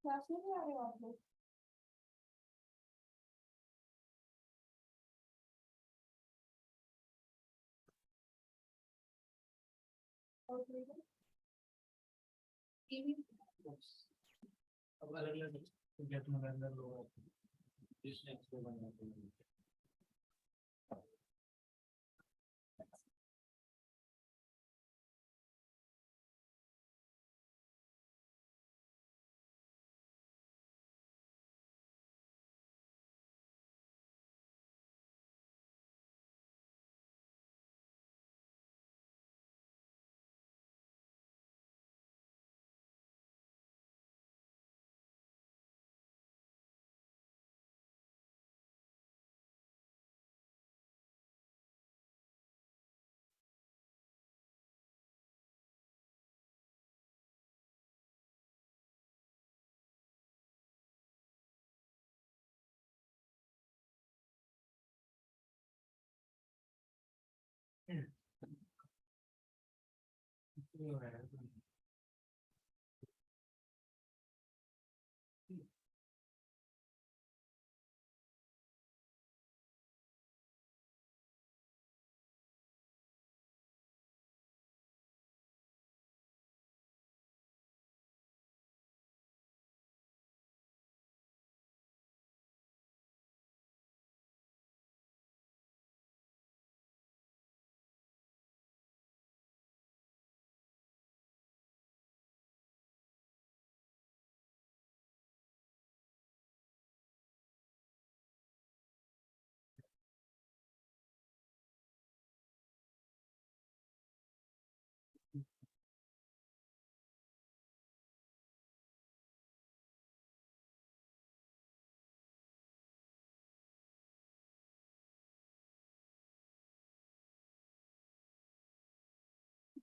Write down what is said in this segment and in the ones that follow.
Class में नहीं आ रहे हो आप लोग? अब अलग अलग सब्जेक्ट में अलग अलग लोग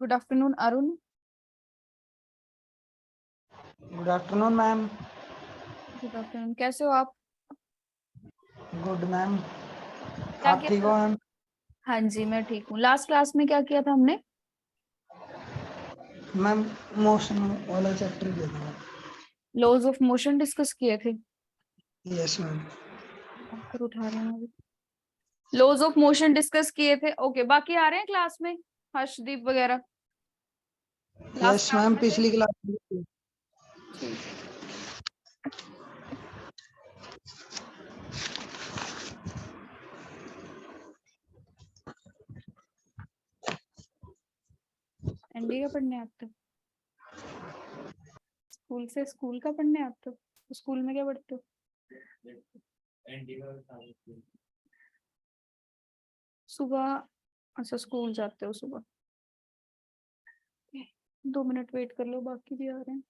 good afternoon Arun. Good afternoon ma'am. Good afternoon, कैसे हो आप? Good ma'am. क्या आप किया ठीक था? हो मैम? हाँ जी मैं ठीक हूँ। लास्ट क्लास में क्या किया था हमने? मैम मोशन वाला चैप्टर किया था। लॉज ऑफ मोशन डिस्कस किए थे। Yes ma'am. कर उठा रहे हैं अभी। लॉज ऑफ मोशन डिस्कस किए थे। ओके, बाकी आ रहे हैं क्लास में हर्षदीप वगैरह? लास्ट यस क्लास मैम, में थे? पिछली क्लास में। ठीक है। एनडी का पढ़ने आप तो स्कूल का पढ़ने आप तो स्कूल में क्या पढ़ते हो? सुबह? अच्छा, स्कूल जाते हो सुबह। 2 मिनट वेट कर लो, बाकी भी आ रहे हैं।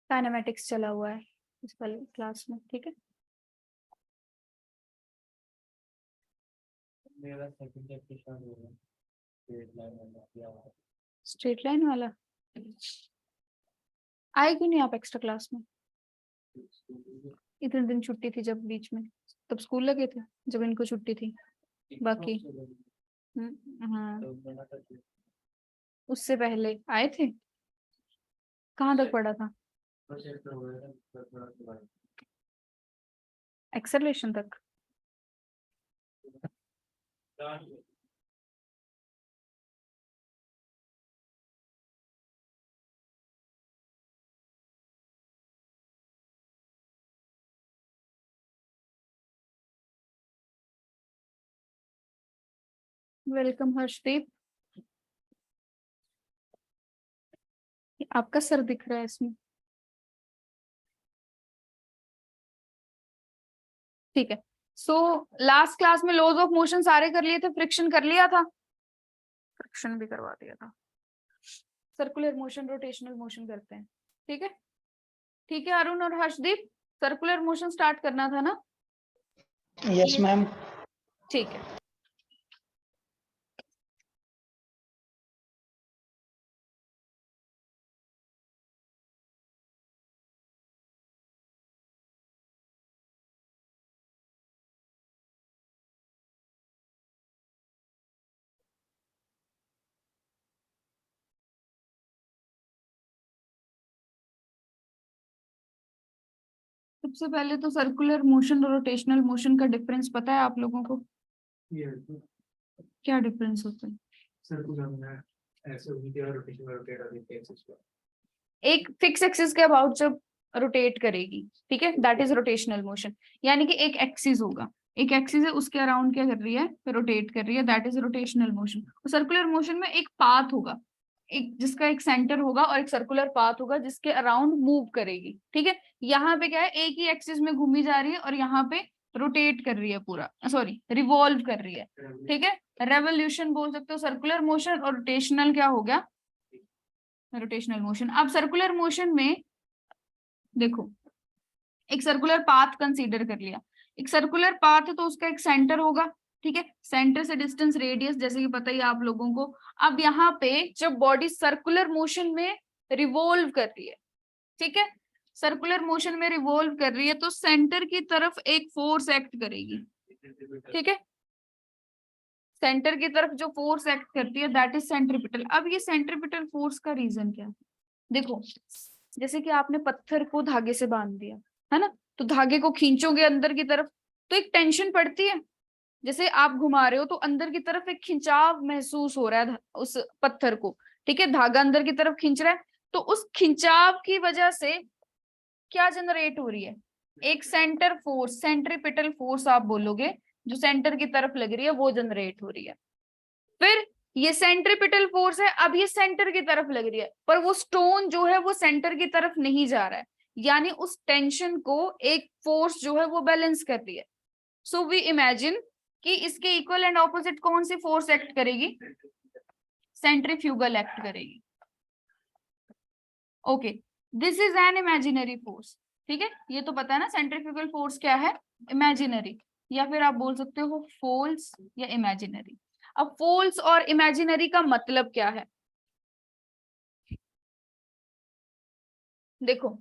काइनेमेटिक्स चला हुआ है इस वाले क्लास में, ठीक है। मेरा सेकंड चैप्टर स्टार्ट हो गया, स्ट्रेट लाइन वाला क्या है? स्ट्रेट लाइन वाला आए क्यों नहीं आप एक्स्ट्रा क्लास में? इतने दिन छुट्टी थी जब बीच में, तब स्कूल लगे थे जब इनको छुट्टी थी। बाकी हाँ, उससे पहले आए थे। कहाँ तक पढ़ा था? एक्सेलरेशन तक। वेलकम हर्षदीप। आपका सर दिख रहा है इसमें, ठीक है। सो लास्ट क्लास में लॉज ऑफ मोशन सारे कर लिए थे, फ्रिक्शन कर लिया था, फ्रिक्शन भी करवा दिया था। सर्कुलर मोशन, रोटेशनल मोशन करते हैं, ठीक है। ठीक है अरुण और हर्षदीप, सर्कुलर मोशन स्टार्ट करना था ना? Yes ma'am. ठीक है। सबसे पहले तो सर्कुलर मोशन और रोटेशनल मोशन का डिफरेंस पता है आप लोगों को? ये क्या डिफरेंस होता है? सर्कुलर में ऐसे घूमती है और रोटेशन में रोटेट होती है एक्सिस पे। एक फिक्स एक्सिस के अबाउट जब रोटेट करेगी, ठीक है, दैट इज रोटेशनल मोशन। यानी कि एक एक्सिस होगा, एक एक्सिस है, उसके अराउंड क्या कर रही है, रोटेट कर रही है, that is rotational motion. Circular motion में एक पाथ होगा, एक जिसका एक सेंटर होगा और एक सर्कुलर पाथ होगा जिसके अराउंड मूव करेगी, ठीक है। यहाँ पे क्या है, एक ही एक्सिस में घूमी जा रही है और यहाँ पे रोटेट कर रही है पूरा, सॉरी रिवॉल्व कर रही है, ठीक है। रेवोल्यूशन बोल सकते हो सर्कुलर मोशन, और रोटेशनल क्या हो गया, रोटेशनल मोशन। अब सर्कुलर मोशन में देखो, एक सर्कुलर पाथ कंसीडर कर लिया, एक सर्कुलर पाथ है तो उसका एक सेंटर होगा, ठीक है, सेंटर से डिस्टेंस रेडियस जैसे कि पता ही है आप लोगों को। अब यहाँ पे जब बॉडी सर्कुलर मोशन में रिवॉल्व कर रही है, ठीक है, सर्कुलर मोशन में रिवॉल्व कर रही है तो सेंटर की तरफ एक फोर्स एक्ट करेगी, ठीक है, सेंटर की तरफ जो फोर्स एक्ट करती है दैट इज सेंट्रीपिटल। अब ये सेंट्रीपिटल फोर्स का रीजन क्या है, देखो जैसे कि आपने पत्थर को धागे से बांध दिया है ना, तो धागे को खींचोगे अंदर की तरफ तो एक टेंशन पड़ती है, जैसे आप घुमा रहे हो तो अंदर की तरफ एक खिंचाव महसूस हो रहा है उस पत्थर को, ठीक है, धागा अंदर की तरफ खींच रहा है, तो उस खिंचाव की वजह से क्या जनरेट हो रही है, एक सेंटर फोर्स, सेंट्रीपिटल फोर्स आप बोलोगे, जो सेंटर की तरफ लग रही है वो जनरेट हो रही है। फिर ये सेंट्रीपिटल फोर्स है, अब ये सेंटर की तरफ लग रही है, पर वो स्टोन जो है वो सेंटर की तरफ नहीं जा रहा है, यानी उस टेंशन को एक फोर्स जो है वो बैलेंस कर रही है। सो वी इमेजिन कि इसके इक्वल एंड ऑपोजिट कौन सी फोर्स एक्ट करेगी, सेंट्रीफ्यूगल एक्ट करेगी। Okay, this is an imaginary force, ठीक है, ये तो पता है ना सेंट्रीफ्यूगल फोर्स क्या है, इमेजिनरी, या फिर आप बोल सकते हो फोल्स या इमेजिनरी। अब फोल्स और इमेजिनरी का मतलब क्या है, देखो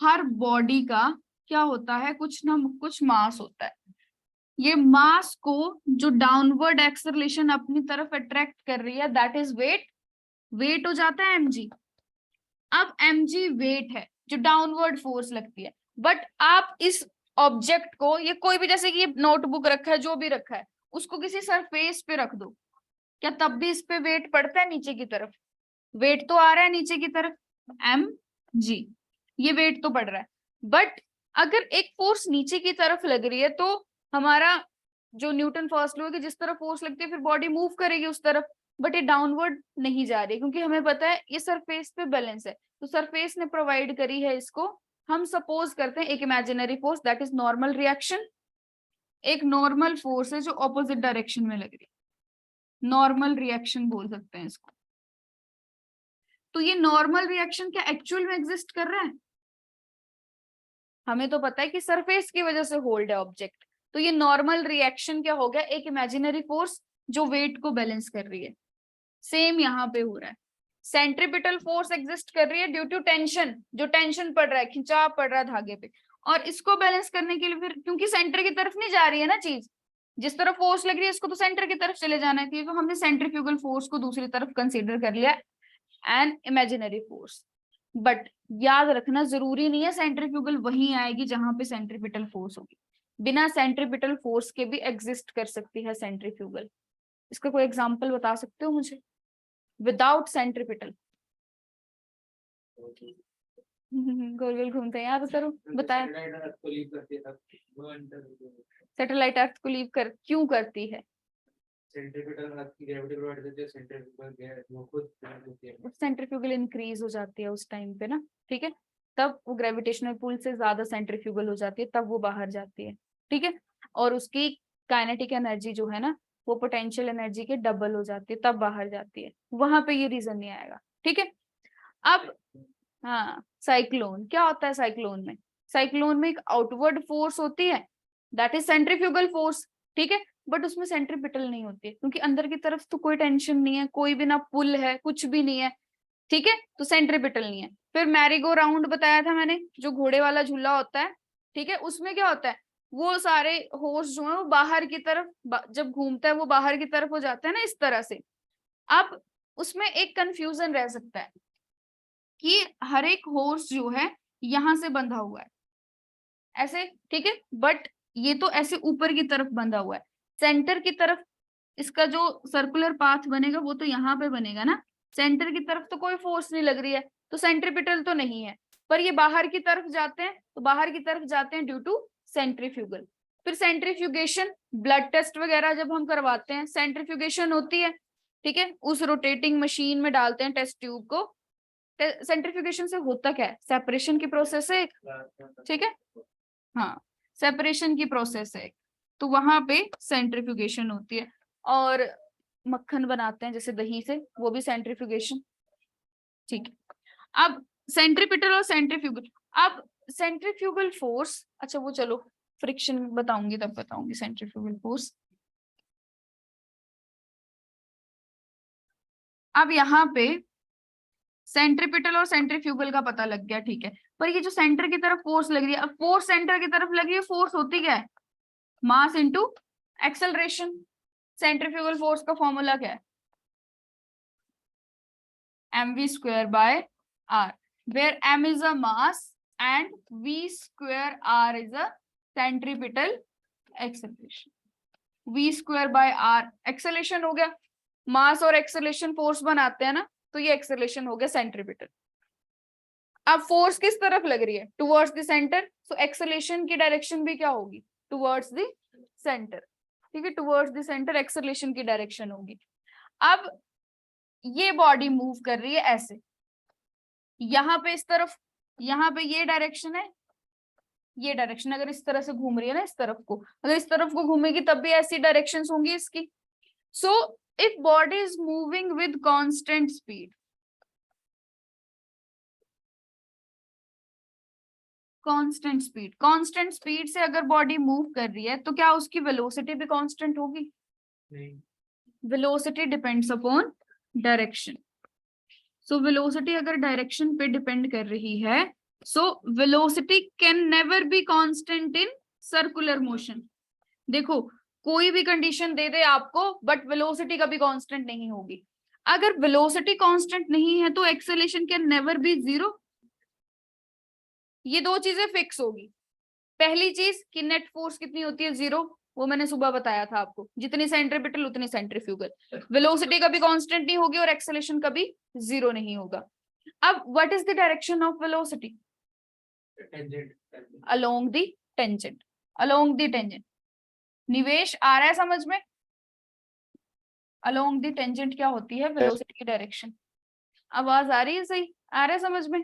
हर बॉडी का क्या होता है, कुछ ना कुछ मास होता है, ये मास को जो डाउनवर्ड एक्सेलरेशन अपनी तरफ अट्रैक्ट कर रही है दैट इज वेट, वेट हो जाता है mg। अब mg वेट है जो डाउनवर्ड फोर्स लगती है, बट आप इस ऑब्जेक्ट को, ये कोई भी, जैसे कि ये नोटबुक रखा है, जो भी रखा है, उसको किसी सरफेस पे रख दो, क्या तब भी इस पे वेट पड़ता है नीचे की तरफ, वेट तो आ रहा है नीचे की तरफ mg, ये वेट तो पड़ रहा है, बट अगर एक फोर्स नीचे की तरफ लग रही है तो हमारा जो न्यूटन फर्स्ट लॉ है कि जिस तरफ फोर्स लगती है फिर बॉडी मूव करेगी उस तरफ, बट ये डाउनवर्ड नहीं जा रही क्योंकि हमें पता है ये सरफेस पे बैलेंस है, तो सरफेस ने प्रोवाइड करी है इसको। हम सपोज करते हैं एक imaginary force that is normal reaction, एक नॉर्मल फोर्स है जो ऑपोजिट डायरेक्शन में लग रही है, नॉर्मल रिएक्शन बोल सकते हैं इसको। तो ये नॉर्मल रिएक्शन क्या एक्चुअल में एग्जिस्ट कर रहा है, हमें तो पता है कि सरफेस की वजह से होल्ड है ऑब्जेक्ट, तो ये नॉर्मल रिएक्शन क्या हो गया, एक इमेजिनरी फोर्स जो वेट को बैलेंस कर रही है। सेम यहाँ पे हो रहा है, सेंट्रीपिटल फोर्स एग्जिस्ट कर रही है ड्यू टू टेंशन, जो टेंशन पड़ रहा है, खिंचाव पड़ रहा है धागे पे, और इसको बैलेंस करने के लिए फिर क्योंकि सेंटर की तरफ नहीं जा रही है ना चीज, जिस तरफ फोर्स लग रही है इसको तो सेंटर की तरफ चले जाना है, तो हमने सेंट्रीफ्यूगल फोर्स को दूसरी तरफ कंसीडर कर लिया एन इमेजिनरी फोर्स। बट याद रखना जरूरी नहीं है सेंट्रीफ्यूगल वहीं आएगी जहां पे सेंट्रीपिटल फोर्स होगी, बिना सेंट्रीपिटल फोर्स के भी एग्जिस्ट कर सकती है सेंट्रीफ्यूगल। इसका कोई एग्जांपल बता सकते हो मुझे विदाउट सेंट्रीपिटल? गोल गोल घूमते हैं याद करो, बताया सैटेलाइट अर्थ को लीव कर क्यों करती है, सेंट्रीपिटल अर्थ की ग्रेविटी प्रोवाइड करती है, सेंट्रीफ्यूगल वो खुद होती है। सेंट्रीफ्यूगल इंक्रीज हो जाती है उस टाइम पे ना, ठीक है, तब वो ग्रेविटेशनल पुल से ज्यादा सेंट्रीफ्यूगल हो जाती है, तब वो बाहर जाती है, ठीक है, और उसकी काइनेटिक एनर्जी जो है ना वो पोटेंशियल एनर्जी के डबल हो जाती है, तब बाहर जाती है, वहां पे ये रीजन नहीं आएगा, ठीक है। अब हाँ, साइक्लोन क्या होता है, साइक्लोन में, साइक्लोन में एक आउटवर्ड फोर्स होती है दैट इज सेंट्रीफ्यूगल फोर्स, ठीक है, बट उसमें सेंट्रीपिटल नहीं होती है क्योंकि अंदर की तरफ तो कोई टेंशन नहीं है, कोई भी ना पुल है, कुछ भी नहीं है, ठीक है, तो सेंट्रीपिटल नहीं है। फिर मैरीगो राउंड बताया था मैंने, जो घोड़े वाला झूला होता है, ठीक है, उसमें क्या होता है, वो सारे हॉर्स जो है वो बाहर की तरफ जब घूमता है वो बाहर की तरफ हो जाता है ना इस तरह से। अब उसमें एक कंफ्यूजन रह सकता है कि हर एक हॉर्स जो है यहां से बंधा हुआ है, ऐसे, ठीक है। बट ये तो ऐसे ऊपर की तरफ बंधा हुआ है, सेंटर की तरफ इसका जो सर्कुलर पाथ बनेगा वो तो यहाँ पे बनेगा ना, सेंटर की तरफ तो कोई फोर्स नहीं लग रही है, तो सेंट्रीपिटल तो नहीं है। पर ये बाहर की तरफ जाते हैं, तो बाहर की तरफ जाते हैं ड्यू टू सेंट्रीफ्यूगल। फिर सेंट्रीफ्यूगेशन, ब्लड टेस्ट वगैरह जब हम करवाते हैं सेंट्रीफ्यूगेशन होती है, ठीक है। उस रोटेटिंग मशीन में डालते हैं टेस्ट ट्यूब को। सेंट्रीफ्यूगेशन से होता क्या है, सेपरेशन की प्रोसेस है, ठीक है। हाँ, सेपरेशन की प्रोसेस है, तो वहां पे सेंट्रीफ्यूगेशन होती है। और मक्खन बनाते हैं जैसे दही से, वो भी सेंट्रीफ्यूगेशन, ठीक है। अब सेंट्रीपिटल और सेंट्रीफ्यूगल, अब सेंट्रीफ्यूगल फोर्स, अच्छा वो चलो फ्रिक्शन बताऊंगी तब बताऊंगी सेंट्रीफ्यूगल फोर्स। अब यहाँ पे सेंट्रीपिटल और सेंट्रीफ्यूगल का पता लग गया, ठीक है। पर ये जो सेंटर की तरफ फोर्स लग रही है, अब फोर्स सेंटर की तरफ लग रही है, फोर्स होती क्या है, mass into acceleration. Centrifugal force का फॉर्मूला क्या है, mv square by r, where m is a mass and v square r is a centripetal acceleration. v square by r acceleration हो गया, मास और एक्सेलेरेशन फोर्स बनाते हैं ना, तो ये एक्सेलेरेशन हो गया सेंट्रीपिटल। अब फोर्स किस तरफ लग रही है, towards the centre, so acceleration की डायरेक्शन भी क्या होगी, टुवर्ड्स द सेंटर, ठीक है। टुवर्ड्स द सेंटर एक्सेलेरेशन की डायरेक्शन होगी। अब ये बॉडी मूव कर रही है ऐसे, यहाँ पे इस तरफ, यहाँ पे ये डायरेक्शन है, ये डायरेक्शन अगर इस तरह से घूम रही है ना, इस तरफ को अगर इस तरफ को घूमेगी तब भी ऐसी डायरेक्शंस होंगी इसकी। So if body is moving with constant speed, constant speed से अगर बॉडी मूव कर रही है तो क्या उसकी वेलोसिटी भी कांस्टेंट होगी, नहीं, velocity depends upon direction. So velocity अगर डायरेक्शन पे डिपेंड कर रही है, so velocity can never be constant in circular motion. देखो कोई भी कंडीशन दे दे आपको, बट वेलोसिटी कभी कांस्टेंट नहीं होगी। अगर वेलोसिटी कांस्टेंट नहीं है तो acceleration can never be zero. ये दो चीजें फिक्स होगी। पहली चीज कि नेट फोर्स कितनी होती है, जीरो, वो मैंने सुबह बताया था आपको, जितनी सेंट्रीपिटल उतनी सेंट्रीफ्यूगल। वेलोसिटी कभी कांस्टेंट नहीं होगी और एक्सेलरेशन कभी जीरो नहीं होगा। अब what is the direction of velocity, along the tangent, along the tangent. निवेश आ रहा है समझ में, अलोंग द टेंजेंट क्या होती है, वेलोसिटी की डायरेक्शन। आवाज आ रही है, सही आ रहा है समझ में।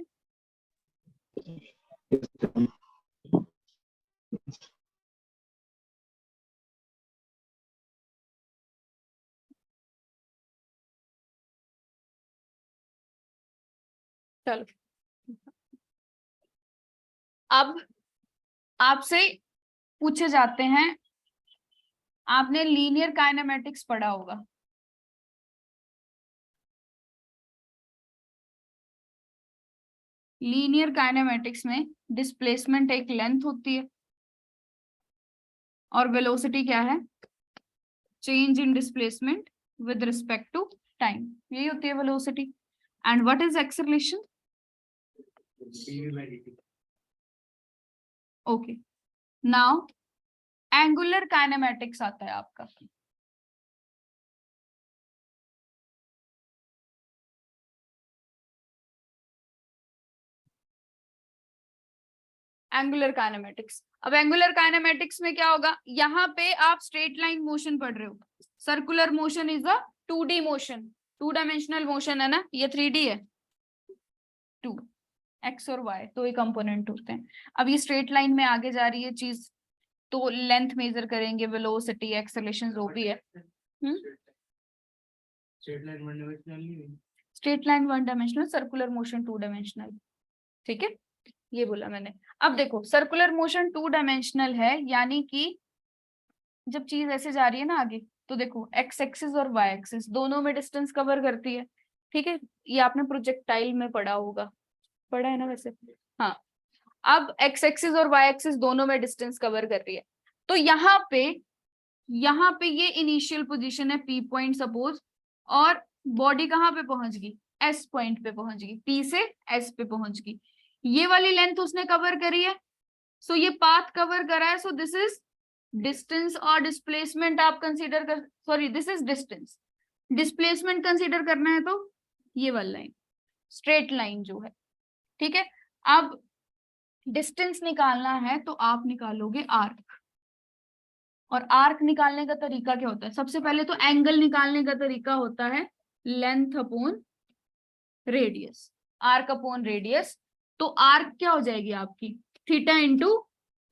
चलो अब आपसे पूछे जाते हैं, आपने लीनियर काइनेमेटिक्स पढ़ा होगा, लीनियर काइनेमेटिक्स में डिस्प्लेसमेंट एक लेंथ होती है और वेलोसिटी क्या है, change in displacement with respect to time, यही होती है velocity. And what is acceleration, okay. Now angular kinematics आता है आपका, एंगुलर काइनेमेटिक्स। अब एंगुलर काइनेमेटिक्स में क्या होगा, यहाँ पे आप स्ट्रेट लाइन मोशन पढ़ रहे हो, circular motion is a 2D motion, 2 dimensional motion है ना, ये 3D है, 2 एक्स और वाई दो ही कंपोनेंट होते हैं। अब ये स्ट्रेट लाइन में आगे जा रही है चीज, तो लेंथ मेजर करेंगे, वेलोसिटी, एक्सेलरेशन जो भी है। Straight line 1 dimensional, circular motion 2 dimensional, ठीक है, ये बोला मैंने। अब देखो सर्कुलर मोशन 2 डायमेंशनल है, यानी कि जब चीज ऐसे जा रही है ना आगे, तो देखो एक्स एक्सिस और वाई एक्सिस दोनों में डिस्टेंस कवर करती है, ठीक है। ये आपने प्रोजेक्टाइल में पढ़ा होगा, पढ़ा है ना वैसे, हाँ। अब एक्स एक्सिस और वाई एक्सिस दोनों में डिस्टेंस कवर कर रही है, तो यहाँ पे ये इनिशियल पोजीशन है P पॉइंट सपोज, और बॉडी कहाँ पे पहुंच गई, S पॉइंट पे पहुंच गई, P से S पे पहुंच गई। ये वाली लेंथ उसने कवर करी है, सो ये पाथ कवर करा है, सो दिस इज डिस्टेंस और डिस्प्लेसमेंट आप कंसीडर कर, sorry this is distance, displacement consider करना है तो ये वाला लाइन, स्ट्रेट लाइन जो है, ठीक है। अब डिस्टेंस निकालना है तो आप निकालोगे आर्क, और आर्क निकालने का तरीका क्या होता है? सबसे पहले तो एंगल निकालने का तरीका होता है length upon radius, arc upon radius. तो आर्क क्या हो जाएगी आपकी? Theta into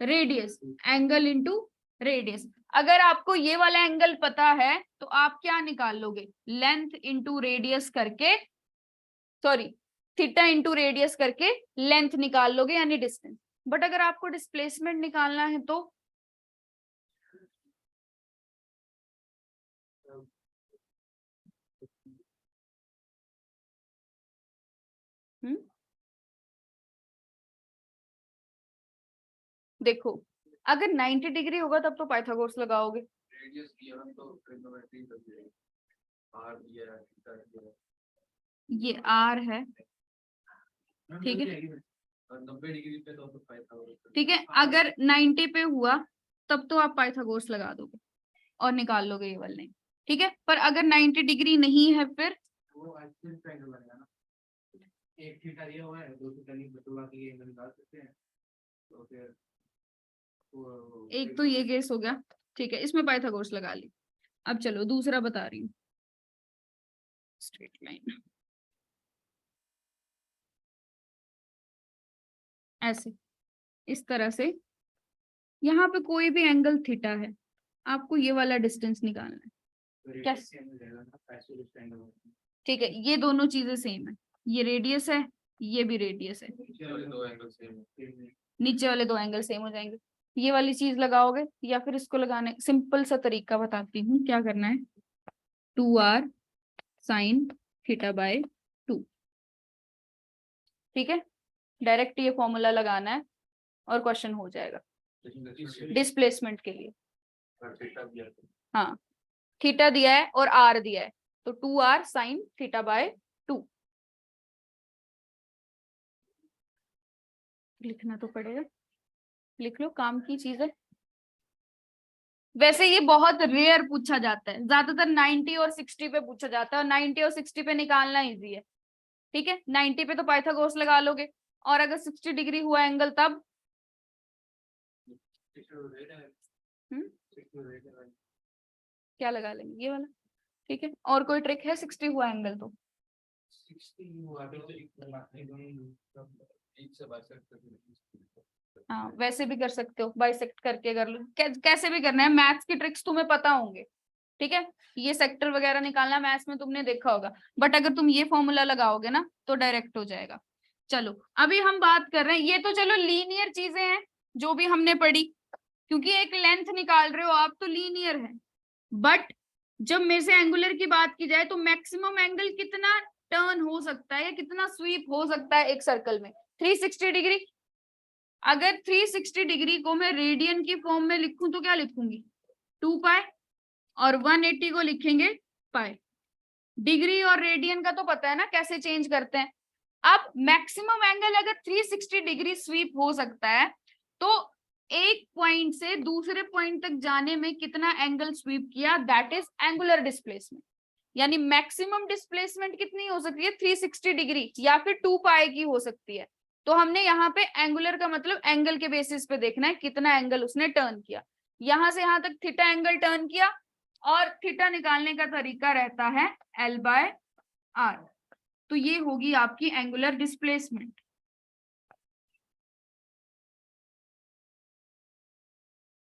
radius, angle into radius. अगर आपको ये वाला एंगल पता है तो आप क्या निकाल लोगे? लेंथ इंटू रेडियस करके, सॉरी थीटा इंटू रेडियस करके लेंथ निकाल लोगे, यानी डिस्टेंस। बट अगर आपको डिस्प्लेसमेंट निकालना है तो देखो, अगर 90 डिग्री होगा तब तो पाइथागोरस लगाओगे, रेडियस दिया तो ट्रिग्नोमेट्री कर दिया, आर दिया है, थीटा दिया है। ये आर है, ठीक है, 90 डिग्री पे तो पाइथागोरस। ठीक है। अगर 90 पे हुआ तब तो आप पाइथागोरस लगा दोगे और निकाल लोगे ये वाला लाइन, ठीक है। पर अगर 90 डिग्री नहीं है फिर वो एक्सिस का एंगल बनेगा ना, एक थीटा दिया हुआ है, दो थीटा नहीं, बचवा के एंगल निकाल सकते हैं। तो फिर एक तो ये केस हो गया, ठीक है, इसमें पाइथागोरस लगा ली। अब चलो दूसरा बता रही हूँ, स्ट्रेट लाइन ऐसे, इस तरह से, यहाँ पे कोई भी एंगल थीटा है, आपको ये वाला डिस्टेंस निकालना है। कैसे? ठीक है, ये दोनों चीजें सेम है, ये रेडियस है, ये भी रेडियस है, नीचे वाले दो एंगल सेम हो जाएंगे। ये वाली चीज लगाओगे या फिर इसको लगाने, सिंपल सा तरीका बताती हूँ क्या करना है। 2r साइन थीटा बाय 2, ठीक है, डायरेक्ट ये फॉर्मूला लगाना है और क्वेश्चन हो जाएगा डिस्प्लेसमेंट के लिए। हाँ, थीटा दिया है और r दिया है, तो 2r साइन थीटा बाय 2 लिखना तो पड़ेगा, लिख लो, काम की चीज है। वैसे ये बहुत रेयर पूछा जाता है, ज्यादातर 90 और 60 पे पूछा जाता है, और 90 और 60 पे निकालना इजी है, ठीक है। 90 पे तो पाइथागोरस लगा लोगे, और अगर 60 डिग्री हुआ एंगल तब क्या लगा लेंगे? ये वाला, ठीक है। और कोई ट्रिक है? 60 हुआ एंगल तो 60 हुआ तो हाँ, वैसे भी कर सकते हो, बाइसेक्ट करके कर लो, कैसे भी करना है। मैथ्स की ट्रिक्स तुम्हें पता होंगे, ठीक है। ये सेक्टर वगैरह निकालना मैथ्स में तुमने देखा होगा, बट अगर तुम ये फॉर्मूला लगाओगे ना तो डायरेक्ट हो जाएगा। चलो अभी हम बात कर रहे हैं, ये तो चलो लीनियर चीजें हैं जो भी हमने पढ़ी, क्योंकि एक लेंथ निकाल रहे हो आप तो लीनियर है। बट जब मेरे से एंगुलर की बात की जाए तो मैक्सिमम एंगल कितना टर्न हो सकता है या कितना स्वीप हो सकता है एक सर्कल में? 360 डिग्री। अगर 360 डिग्री को मैं रेडियन की फॉर्म में लिखूं तो क्या लिखूंगी? 2 पाई, और 180 को लिखेंगे पाई। डिग्री और रेडियन का तो पता है ना कैसे चेंज करते हैं। अब मैक्सिमम एंगल अगर 360 डिग्री स्वीप हो सकता है तो एक पॉइंट से दूसरे पॉइंट तक जाने में कितना एंगल स्वीप किया, दैट इज एंगुलर डिस्प्लेसमेंट। यानी मैक्सिमम डिस्प्लेसमेंट कितनी हो सकती है? 360 डिग्री या फिर 2 पाई की हो सकती है। तो हमने यहाँ पे एंगुलर का मतलब एंगल के बेसिस पे देखना है कितना एंगल उसने टर्न किया। यहां से यहां तक थीटा एंगल टर्न किया, और थीटा निकालने का तरीका रहता है L बाय R। तो ये होगी आपकी angular displacement.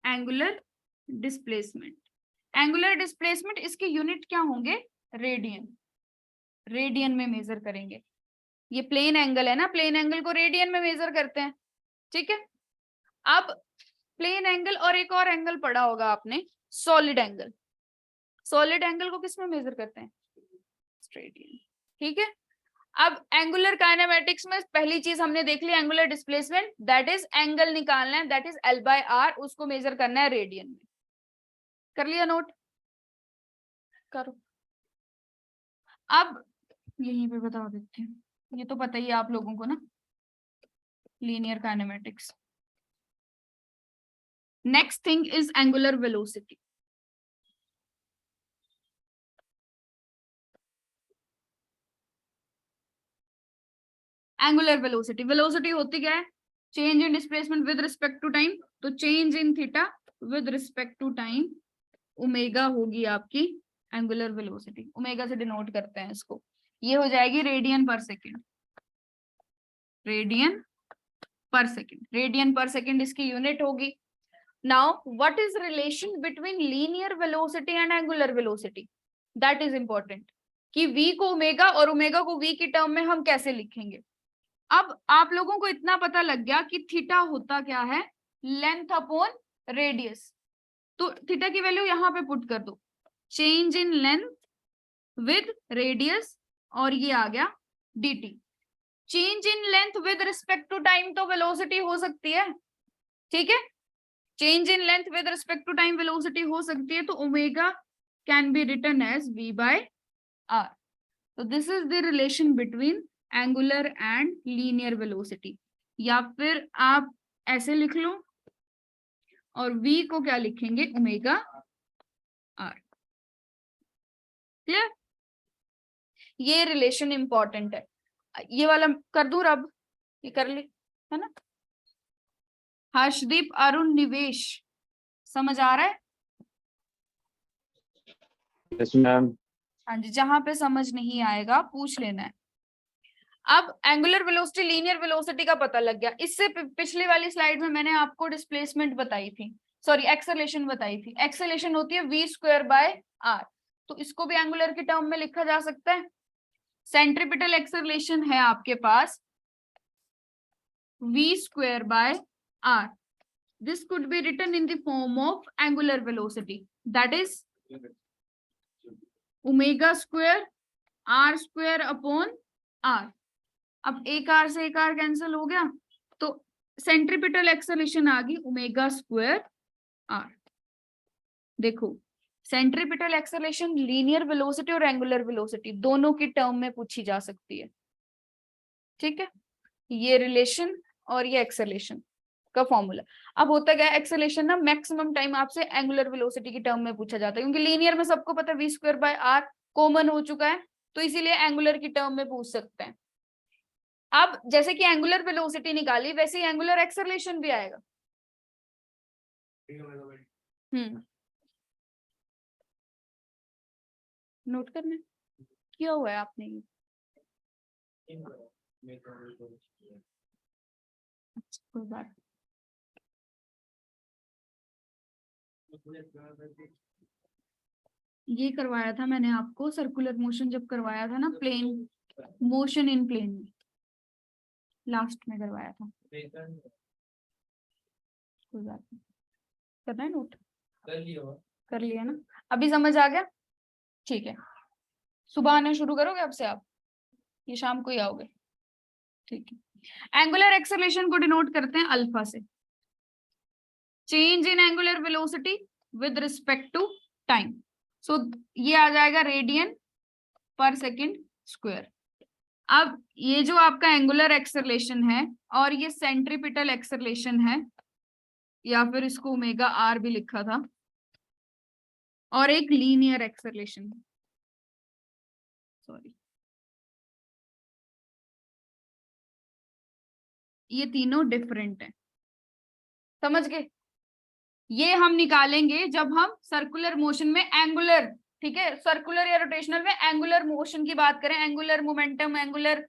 Angular displacement, angular displacement, इसके यूनिट क्या होंगे? रेडियन, रेडियन में मेजर करेंगे। ये प्लेन एंगल है ना, प्लेन एंगल को रेडियन में मेजर करते हैं, ठीक है। अब प्लेन एंगल और एक और एंगल पढ़ा होगा आपने, सॉलिड एंगल। सॉलिड एंगल को किस में मेजर करते हैं? स्ट्रेट, ठीक है। अब एंगुलर काइनेमेटिक्स में पहली चीज हमने देख ली angular displacement, that is angle निकालना है, that is L by R, उसको मेजर करना है रेडियन में। कर लिया नोट? करो। अब यहीं पे बता देते हैं, ये तो पता ही है आप लोगों को ना, linear kinematics. Next thing is angular velocity. Angular velocity, velocity होती क्या है? Change in displacement with respect to time. तो change in theta with respect to time, omega होगी आपकी एंगुलर वेलोसिटी। ओमेगा से डिनोट करते हैं इसको, ये हो जाएगी radian per second. Radian per second, radian per second इसकी यूनिट होगी। Now what is relation between linear velocity and angular velocity? That is important कि v को ओमेगा और ओमेगा को v की टर्म में हम कैसे लिखेंगे। अब आप लोगों को इतना पता लग गया कि थीटा होता क्या है? Length upon radius. तो थीटा की वैल्यू यहां पे पुट कर दो, change in length with radius, और ये आ गया dt। Change in length with respect to time तो वेलोसिटी हो सकती है, ठीक है। Change in length with respect to time velocity हो सकती है, तो omega can be written as v by r। तो this is the relation between angular and linear velocity. या फिर आप ऐसे लिख लो और v को क्या लिखेंगे? Omega r। क्लियर? ये रिलेशन इंपॉर्टेंट है। ये वाला कर दूं रब, ये कर ली है ना। हर्षदीप, अरुण, निवेश, समझ आ रहा है? Yes ma'am. हाँ जी, जहां पे समझ नहीं आएगा पूछ लेना है। अब एंगुलर वेलोसिटी लीनियर वेलोसिटी का पता लग गया। इससे पिछली वाली स्लाइड में मैंने आपको डिस्प्लेसमेंट बताई थी, सॉरी एक्सेलेरेशन बताई थी। एक्सेलेरेशन होती है v स्क्वायर बाय r, तो इसको भी एंगुलर की टर्म में लिखा जा सकता है। सेंट्रीपिटल एक्सेलरेशन है आपके पास v square by r। This could be written in the form of angular velocity, that is omega square r square upon r। अब एक r से एक r कैंसिल हो गया, तो सेंट्रीपिटल एक्सेलरेशन आ गई ओमेगा स्क्वायर r। देखो, सेंट्रीपिटल एक्सेलरेशन लीनियर वेलोसिटी और एंगुलर वेलोसिटी दोनों की टर्म में पूछी जा सकती है, ठीक है। ये रिलेशन और ये एक्सेलरेशन का फॉर्मूला। अब होता क्या है, एक्सेलरेशन ना मैक्सिमम टाइम आपसे एंगुलर वेलोसिटी की टर्म में पूछा जाता है, क्योंकि लीनियर में सबको पता है v square by r common हो चुका है, तो इसीलिए एंगुलर की टर्म में पूछ सकते हैं। अब जैसे कि एंगुलर वेलोसिटी निकाली, वैसे ही एंगुलर एक्सेलरेशन भी आएगा। नोट करना किया हुआ है आपने ये? अच्छा, कोई बात। ये करवाया था मैंने आपको सर्कुलर मोशन जब करवाया था ना, प्लेन मोशन इन प्लेन में, लास्ट में करवाया था। कोई बात नहीं, करना है नोट? कर लिया ना? अभी समझ आ गया? ठीक है, सुबह आना शुरू करोगे अब से आप, ये शाम को ही आओगे? ठीक है। एंगुलर एक्सेलरेशन को डिनोट करते हैं अल्फा से। Change in angular velocity with respect to time, so ये आ जाएगा रेडियन पर सेकेंड स्क्वायर। अब ये जो आपका एंगुलर एक्सेलरेशन है और ये सेंट्रीपिटल एक्सेलरेशन है, या फिर इसको ओमेगा आर भी लिखा था, और एक लीनियर एक्सेलरेशन है, सॉरी, ये तीनों डिफरेंट है। समझ गए? ये हम निकालेंगे जब हम सर्कुलर मोशन में एंगुलर, ठीक है, सर्कुलर या रोटेशनल में एंगुलर मोशन की बात करें। एंगुलर मोमेंटम, एंगुलर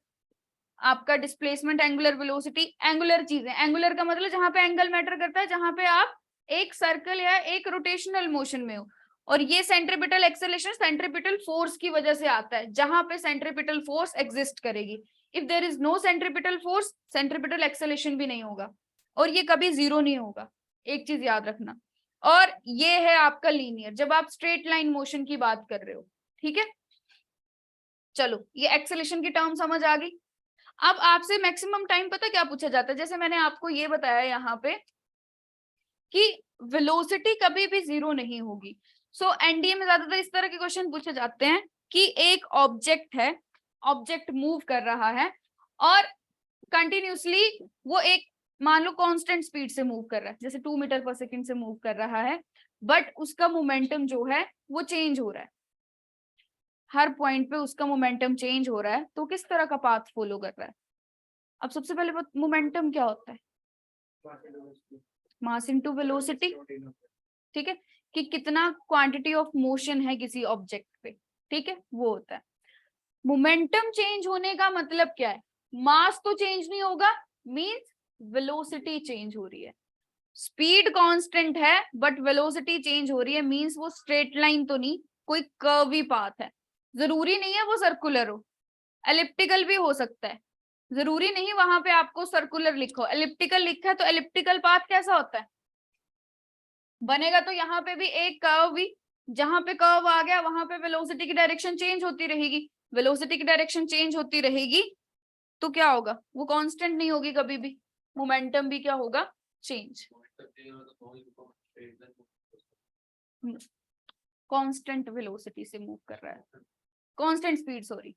आपका डिस्प्लेसमेंट, एंगुलर वेलोसिटी, एंगुलर चीजें। एंगुलर का मतलब जहां पे एंगल मैटर करता है, जहां पे आप एक सर्कल या एक रोटेशनल मोशन में हो। और ये सेंट्रीपिटल एक्सेलरेशन सेंट्रीपिटल फोर्स की वजह से आता है, जहां पे सेंट्रीपिटल फोर्स एग्जिस्ट करेगी। If there is no centripetal force, centripetal acceleration भी नहीं होगा, और ये कभी जीरो नहीं होगा, एक चीज याद रखना। और ये है आपका लीनियर, जब आप स्ट्रेट लाइन मोशन की बात कर रहे हो, ठीक है। चलो, ये एक्सेलरेशन की टर्म समझ आ गई। अब आपसे मैक्सिमम टाइम पता क्या पूछा जाता है, जैसे मैंने आपको ये बताया यहाँ पे कि वेलोसिटी कभी भी जीरो नहीं होगी। सो एनडीए में ज्यादातर इस तरह के क्वेश्चन पूछे जाते हैं कि एक ऑब्जेक्ट है, ऑब्जेक्ट मूव कर रहा है और कंटिन्यूसली वो एक मान लो कांस्टेंट स्पीड से मूव कर रहा है, जैसे 2 मीटर पर सेकंड से मूव कर रहा है, बट उसका मोमेंटम जो है वो चेंज हो रहा है, हर पॉइंट पे उसका मोमेंटम चेंज हो रहा है, तो किस तरह का पाथ फॉलो कर रहा है? अब सबसे पहले मोमेंटम क्या होता है? मास इनटू वेलोसिटी, ठीक है, कि कितना क्वांटिटी ऑफ मोशन है किसी ऑब्जेक्ट पे, ठीक है, वो होता है। मोमेंटम चेंज होने का मतलब क्या है? मास तो चेंज नहीं होगा, मींस वेलोसिटी चेंज हो रही है। स्पीड कांस्टेंट है बट वेलोसिटी चेंज हो रही है, मींस वो स्ट्रेट लाइन तो नहीं, कोई कर्वी पाथ है। जरूरी नहीं है वो सर्कुलर हो, एलिप्टिकल भी हो सकता है, जरूरी नहीं वहां पे आपको सर्कुलर लिखो, एलिप्टिकल लिखा है तो एलिप्टिकल पाथ कैसा होता है बनेगा? तो यहाँ पे भी एक कर्व भी, जहां पे कर्व आ गया वहां पे वेलोसिटी की डायरेक्शन चेंज होती रहेगी, वेलोसिटी की डायरेक्शन चेंज होती रहेगी तो क्या होगा? वो कांस्टेंट नहीं होगी कभी भी, मोमेंटम भी क्या होगा? चेंज। कांस्टेंट वेलोसिटी से मूव कर रहा है, कांस्टेंट स्पीड, सॉरी,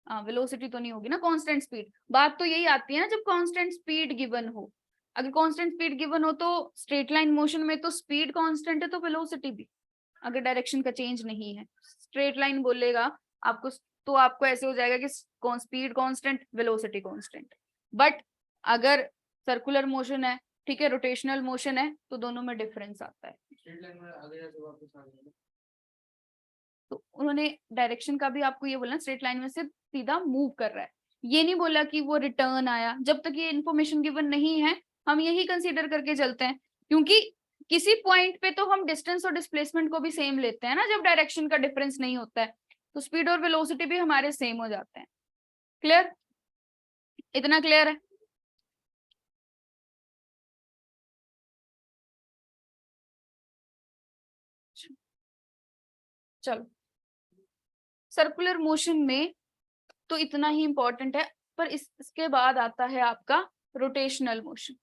वेलोसिटी तो नहीं होगी ना, कांस्टेंट स्पीड। बात तो यही आती है ना जब कांस्टेंट स्पीड गिवन हो, अगर कांस्टेंट स्पीड गिवन हो तो स्ट्रेट लाइन मोशन में तो स्पीड कांस्टेंट है तो वेलोसिटी भी, अगर डायरेक्शन का चेंज नहीं है। स्ट्रेट लाइन बोलेगा आपको तो आपको ऐसे हो जाएगा कि speed constant velocity constant, but अगर सर्कुलर मोशन है, ठीक है, रोटेशनल मोशन है, तो दोनों में डिफरेंस आता है। तो उन्होंने डायरेक्शन का भी आपको ये बोला, स्ट्रेट लाइन में से सीधा मूव कर रहा है, ये नहीं बोला कि वो रिटर्न आया। जब तक ये इन्फॉर्मेशन गिवन नहीं है हम यही कंसीडर करके चलते हैं, क्योंकि किसी पॉइंट पे तो हम डिस्टेंस और डिस्प्लेसमेंट को भी सेम लेते हैं ना, जब डायरेक्शन का डिफरेंस नहीं होता है तो स्पीड और वेलोसिटी भी हमारे सेम हो जाते हैं। क्लियर? इतना क्लियर है? चलो, सर्कुलर मोशन में तो इतना ही इंपॉर्टेंट है, पर इसके बाद आता है आपका रोटेशनल मोशन,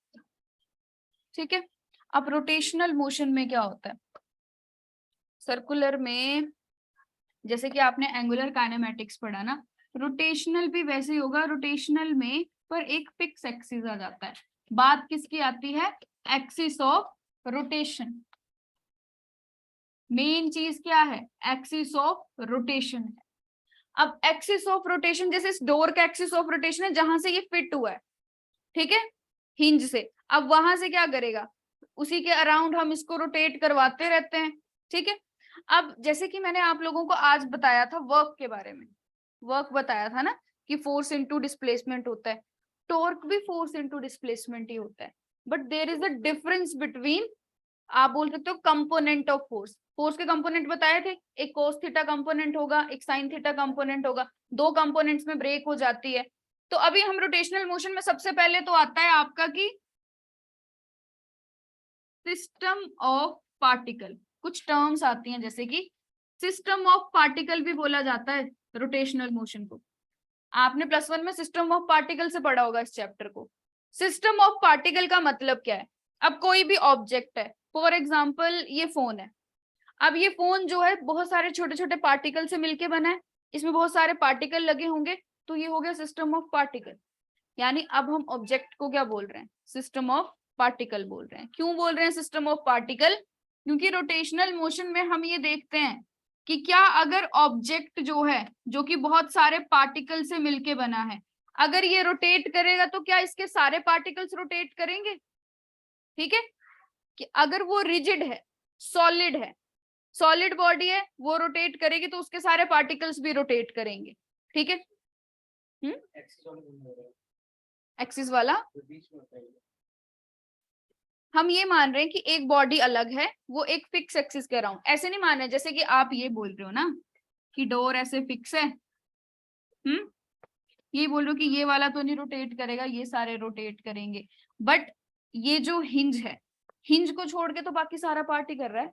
ठीक है। अब रोटेशनल मोशन में क्या होता है? सर्कुलर में जैसे कि आपने एंगुलर काइनेमेटिक्स पढ़ा ना, रोटेशनल भी वैसे ही होगा। रोटेशनल में पर एक फिक्स एक्सिस आ जाता है, बात किसकी आती है? Axis of rotation. मेन चीज क्या है? एक्सिस ऑफ रोटेशन है। अब एक्सिस ऑफ रोटेशन, जैसे इस डोर का एक्सिस ऑफ रोटेशन है जहां से ये फिट हुआ है, ठीक है, हिंज से, अब वहां से क्या करेगा? उसी के अराउंड हम इसको रोटेट करवाते रहते हैं, ठीक है। अब जैसे कि मैंने आप लोगों को आज बताया था वर्क के बारे में, वर्क बताया था ना कि फोर्स इनटू डिस्प्लेसमेंट होता है, टॉर्क भी फोर्स इनटू डिस्प्लेसमेंट ही होता है, but there is a difference between, आप बोल सकते हो, कंपोनेंट ऑफ फोर्स। फोर्स के कंपोनेंट बताए थे, एक कोस थीटा कंपोनेंट होगा, एक साइन थीटा कंपोनेंट होगा, दो कंपोनेंट्स में ब्रेक हो जाती है। तो अभी हम रोटेशनल मोशन में सबसे पहले तो आता है आपका कि सिस्टम ऑफ पार्टिकल, कुछ टर्म्स आती हैं जैसे कि सिस्टम ऑफ पार्टिकल भी बोला जाता है रोटेशनल मोशन को। आपने +1 में सिस्टम ऑफ पार्टिकल से पढ़ा होगा इस चैप्टर को। सिस्टम ऑफ पार्टिकल का मतलब क्या है? अब कोई भी ऑब्जेक्ट है, फॉर एग्जाम्पल ये फोन है, अब ये फोन जो है बहुत सारे छोटे छोटे पार्टिकल से मिलके बना है, इसमें बहुत सारे पार्टिकल लगे होंगे, तो ये हो गया सिस्टम ऑफ पार्टिकल। यानी अब हम ऑब्जेक्ट को क्या बोल रहे हैं? सिस्टम ऑफ पार्टिकल बोल रहे हैं। क्यों बोल रहे हैं सिस्टम ऑफ पार्टिकल? क्योंकि रोटेशनल मोशन में हम ये देखते हैं कि क्या अगर ऑब्जेक्ट जो है, जो कि बहुत सारे पार्टिकल से मिलके बना है, अगर ये रोटेट करेगा तो क्या इसके सारे पार्टिकल्स रोटेट करेंगे? ठीक है, कि अगर वो रिजिड है, सॉलिड है, सॉलिड बॉडी है, वो रोटेट करेगी तो उसके सारे पार्टिकल्स भी रोटेट करेंगे, ठीक है। एक्सिस वाला हम ये मान रहे हैं कि एक बॉडी अलग है, वो एक फिक्स एक्सिस के अराउंड, ऐसे नहीं मान रहे जैसे कि आप ये बोल रहे हो ना कि डोर ऐसे फिक्स है, ये बोल रहे हो कि ये वाला तो नहीं रोटेट करेगा, ये सारे रोटेट करेंगे, बट ये जो हिंज है, हिंज को छोड़ के तो बाकी सारा पार्ट ही कर रहा है।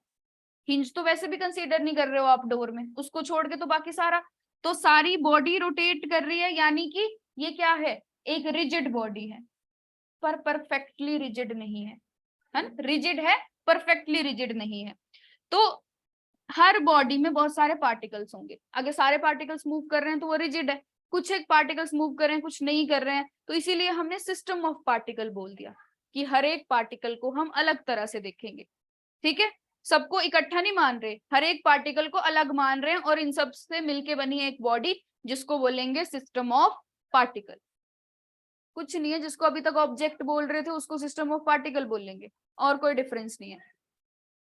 हिंज तो वैसे भी कंसीडर नहीं कर रहे हो आप डोर में, उसको छोड़ के तो बाकी सारा, तो सारी बॉडी रोटेट कर रही है, यानी कि ये क्या है? एक रिजिड बॉडी है, पर परफेक्टली रिजिड नहीं है, रिजिड है, परफेक्टली रिजिड नहीं है। तो हर बॉडी में बहुत सारे पार्टिकल्स होंगे, अगर सारे पार्टिकल्स मूव कर रहे हैं तो वो रिजिड है, कुछ एक पार्टिकल्स मूव कर रहे हैं, कुछ नहीं कर रहे हैं, तो इसीलिए हमने सिस्टम ऑफ पार्टिकल बोल दिया कि हर एक पार्टिकल को हम अलग तरह से देखेंगे। ठीक है, सबको इकट्ठा नहीं मान रहे, हर एक पार्टिकल को अलग मान रहे हैं, और इन सब से मिलके बनी है एक बॉडी जिसको बोलेंगे सिस्टम ऑफ पार्टिकल। कुछ नहीं है, जिसको अभी तक ऑब्जेक्ट बोल रहे थे उसको सिस्टम ऑफ पार्टिकल बोलेंगे, और कोई डिफरेंस नहीं है।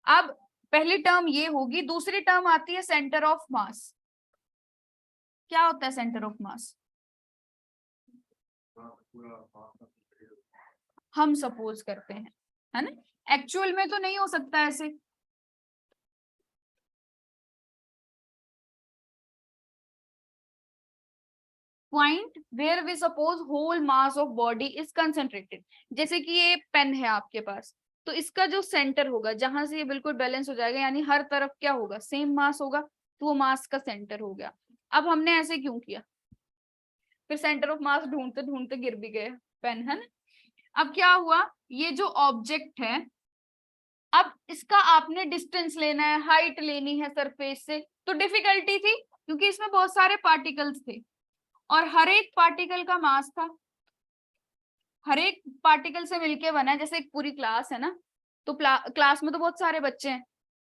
अब पहली टर्म ये होगी, दूसरी टर्म आती है सेंटर ऑफ मास। क्या होता है सेंटर ऑफ मास? हम सपोज करते हैं, है ना, एक्चुअल में तो नहीं हो सकता ऐसे। Point where we suppose whole mass of body is concentrated. जैसे कि ये पेन है आपके पास, तो इसका जो सेंटर होगा जहां से ये बिल्कुल बैलेंस हो जाएगा, यानी हर तरफ क्या होगा, सेम मास होगा, तो वो मास का सेंटर हो गया। अब हमने ऐसे क्यों किया, फिर सेंटर ऑफ मास ढूंढते ढूंढते गिर भी गए पेन, है ना। अब क्या हुआ, ये जो ऑब्जेक्ट है, अब इसका आपने डिस्टेंस लेना है, हाइट लेनी है सरफेस से, तो डिफिकल्टी थी क्योंकि इसमें बहुत सारे पार्टिकल्स थे और हर एक पार्टिकल का मास था, हर एक पार्टिकल से मिलके बना है। जैसे एक पूरी क्लास है ना, तो क्लास में तो बहुत सारे बच्चे हैं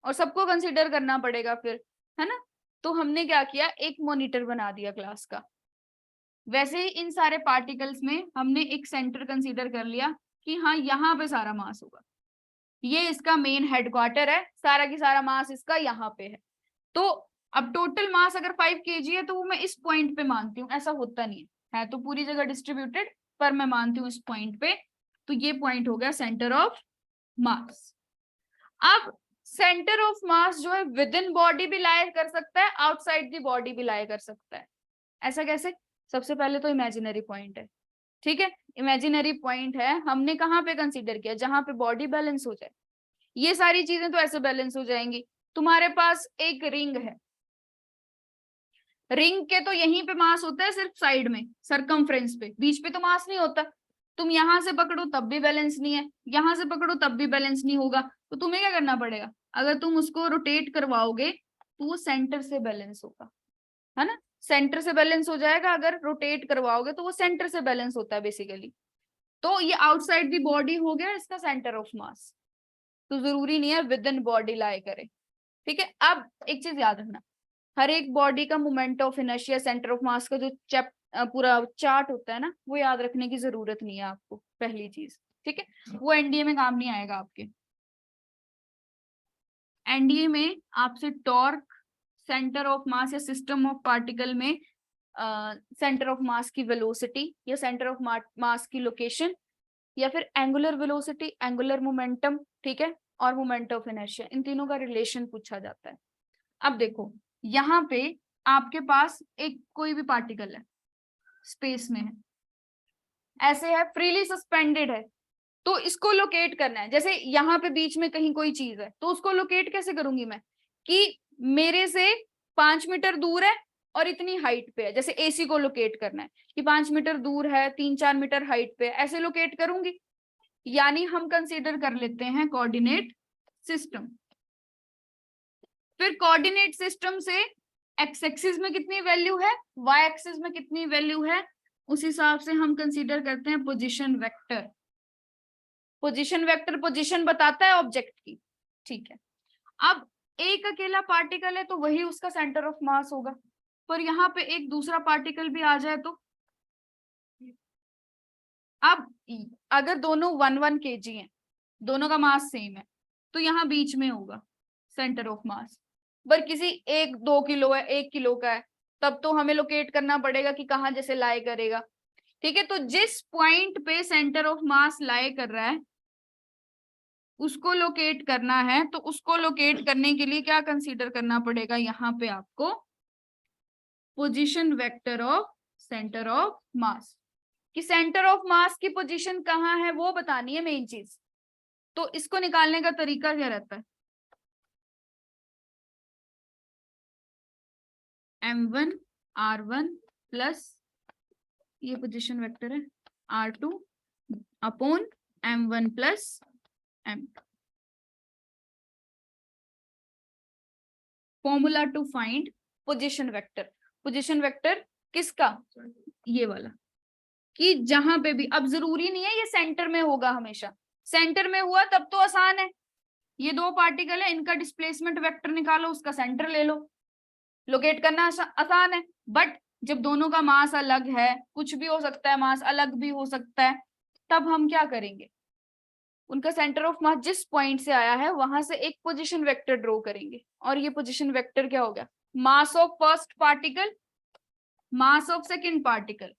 और सबको कंसीडर करना पड़ेगा फिर, है ना। तो हमने क्या किया, एक मॉनिटर बना दिया क्लास का। वैसे ही इन सारे पार्टिकल्स में हमने एक सेंटर कंसीडर कर लिया कि हाँ यहाँ पे सारा मास होगा, ये इसका मेन हेडक्वार्टर है, सारा की सारा मास इसका यहाँ पे है। तो अब टोटल मास अगर 5 kg है तो वो मैं इस पॉइंट पे मानती हूँ, ऐसा होता नहीं है तो पूरी जगह डिस्ट्रीब्यूटेड, पर मैं मानती हूँ इस पॉइंट पे। तो ये पॉइंट हो गया सेंटर ऑफ मास। अब सेंटर ऑफ मास जो है विद इन बॉडी भी लाई कर सकता है, आउटसाइड दी बॉडी भी लाई कर सकता है। ऐसा कैसे? सबसे पहले तो इमेजिनरी पॉइंट है, ठीक है, इमेजिनरी पॉइंट है, हमने कहाँ पे कंसीडर किया, जहां पे बॉडी बैलेंस हो जाए। ये सारी चीजें तो ऐसे बैलेंस हो जाएंगी। तुम्हारे पास एक रिंग है, रिंग के तो यहीं पे मास होता है, सिर्फ साइड में सरकमफ्रेंस पे, बीच पे तो मास नहीं होता। तुम यहां से पकड़ो तब भी बैलेंस नहीं है, यहां से पकड़ो तब भी बैलेंस नहीं होगा, तो तुम्हें क्या करना पड़ेगा, अगर तुम उसको रोटेट करवाओगे तो वो सेंटर से बैलेंस होगा, है ना, सेंटर से बैलेंस हो जाएगा। अगर रोटेट करवाओगे तो वो सेंटर से बैलेंस होता है बेसिकली। तो ये आउटसाइड दी बॉडी हो गया इसका सेंटर ऑफ मास, तो जरूरी नहीं है विद इन बॉडी लाई करे, ठीक है। अब एक चीज याद रखना, हर एक बॉडी का moment of inertia, centre of mass का जो पूरा चार्ट होता है ना, वो याद रखने की जरूरत नहीं है आपको, पहली चीज, ठीक है, वो एनडीए में काम नहीं आएगा आपके। एनडीए में आपसे टॉर्क, सेंटर ऑफ मास या सिस्टम ऑफ पार्टिकल में सेंटर ऑफ मास की वेलोसिटी या सेंटर ऑफ मास की लोकेशन, या फिर एंगुलर वेलोसिटी, एंगुलर मोमेंटम, ठीक है, और मोमेंट ऑफ इनर्शिया, इन तीनों का रिलेशन पूछा जाता है। अब देखो यहाँ पे आपके पास एक कोई भी पार्टिकल है, स्पेस में है, ऐसे है, फ्रीली सस्पेंडेड है, तो इसको लोकेट करना है। जैसे यहाँ पे बीच में कहीं कोई चीज है, तो उसको लोकेट कैसे करूंगी मैं, कि मेरे से 5 मीटर दूर है और इतनी हाइट पे है। जैसे एसी को लोकेट करना है कि 5 मीटर दूर है, 3-4 मीटर हाइट पे, ऐसे लोकेट करूंगी। यानी हम कंसीडर कर लेते हैं कोऑर्डिनेट सिस्टम। फिर कोऑर्डिनेट सिस्टम से एक्स एक्सिस में कितनी वैल्यू है, वाई एक्सिस में कितनी वैल्यू है, उस हिसाब से हम कंसीडर करते हैं position vector. Position vector position बताता है ऑब्जेक्ट की, ठीक है। अब एक अकेला पार्टिकल है तो वही उसका सेंटर ऑफ मास होगा, पर यहाँ पे एक दूसरा पार्टिकल भी आ जाए तो, अब अगर दोनों 1-1 kg हैं, दोनों का मास सेम है, तो यहाँ बीच में होगा सेंटर ऑफ मास। पर किसी 1-2 किलो है, 1 किलो का है, तब तो हमें लोकेट करना पड़ेगा कि कहाँ जैसे लाई करेगा, ठीक है। तो जिस पॉइंट पे सेंटर ऑफ मास लाई कर रहा है उसको लोकेट करना है, तो उसको लोकेट करने के लिए क्या कंसीडर करना पड़ेगा, यहाँ पे आपको position vector of centre of mass, कि सेंटर ऑफ मास की पोजीशन कहाँ है वो बतानी है मेन चीज। तो इसको निकालने का तरीका क्या रहता है, m1 r1 प्लस ये पोजीशन वेक्टर है r2 upon m1 plus m2। Formula to find position vector. Position vector किसका, ये वाला, कि जहां पे भी, अब जरूरी नहीं है ये सेंटर में होगा हमेशा, सेंटर में हुआ तब तो आसान है, ये दो पार्टिकल है, इनका डिस्प्लेसमेंट वेक्टर निकालो, उसका सेंटर ले लो, लोकेट करना आसान है। बट जब दोनों का मास अलग है, कुछ भी हो सकता है, मास अलग भी हो सकता है, तब हम क्या करेंगे, उनका सेंटर ऑफ मास जिस पॉइंट से आया है वहां से एक पोजीशन वेक्टर ड्रॉ करेंगे, और ये पोजीशन वेक्टर क्या हो गया, mass of first particle, mass of second particle,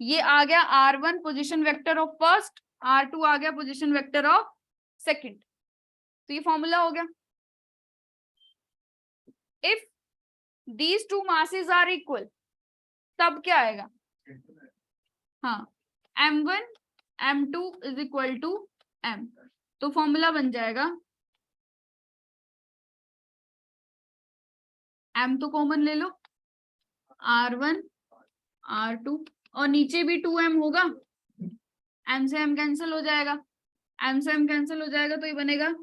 ये आ गया r1 position vector of first, r2 आ गया पोजीशन वेक्टर ऑफ सेकंड। तो ये फॉर्मूला हो गया, if these two masses are equal, तब क्या आएगा, हाँ, m1 m2 is equal to m, तो फॉर्मूला बन जाएगा, m तो कॉमन ले लो, r1 r2, और नीचे भी 2m होगा, m से m कैंसिल हो जाएगा, m से m कैंसिल हो जाएगा, तो ये बनेगा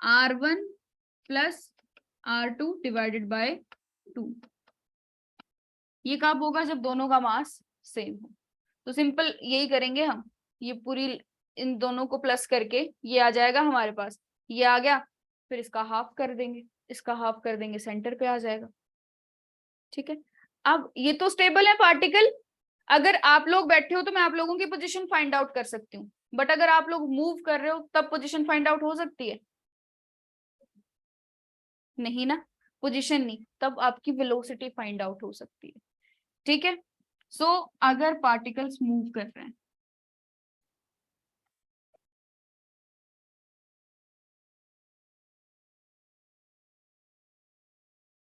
r1 plus r2 divided by 2। ये कब होगा, जब दोनों का मास सेम हो। तो सिंपल यही करेंगे हम, ये पूरी इन दोनों को प्लस करके ये आ जाएगा हमारे पास, ये आ गया, फिर इसका हाफ कर देंगे, इसका हाफ कर देंगे, सेंटर पे आ जाएगा। ठीक है, अब ये तो स्टेबल है पार्टिकल, अगर आप लोग बैठे हो तो मैं आप लोगों की पोजीशन फाइंड आउट कर सकती हूँ, बट अगर आप लोग मूव कर रहे हो तब पोजीशन फाइंड आउट हो सकती है, नहीं ना, पोजीशन नहीं, तब आपकी वेलोसिटी फाइंड आउट हो सकती है। ठीक है, सो अगर पार्टिकल्स मूव कर रहे हैं,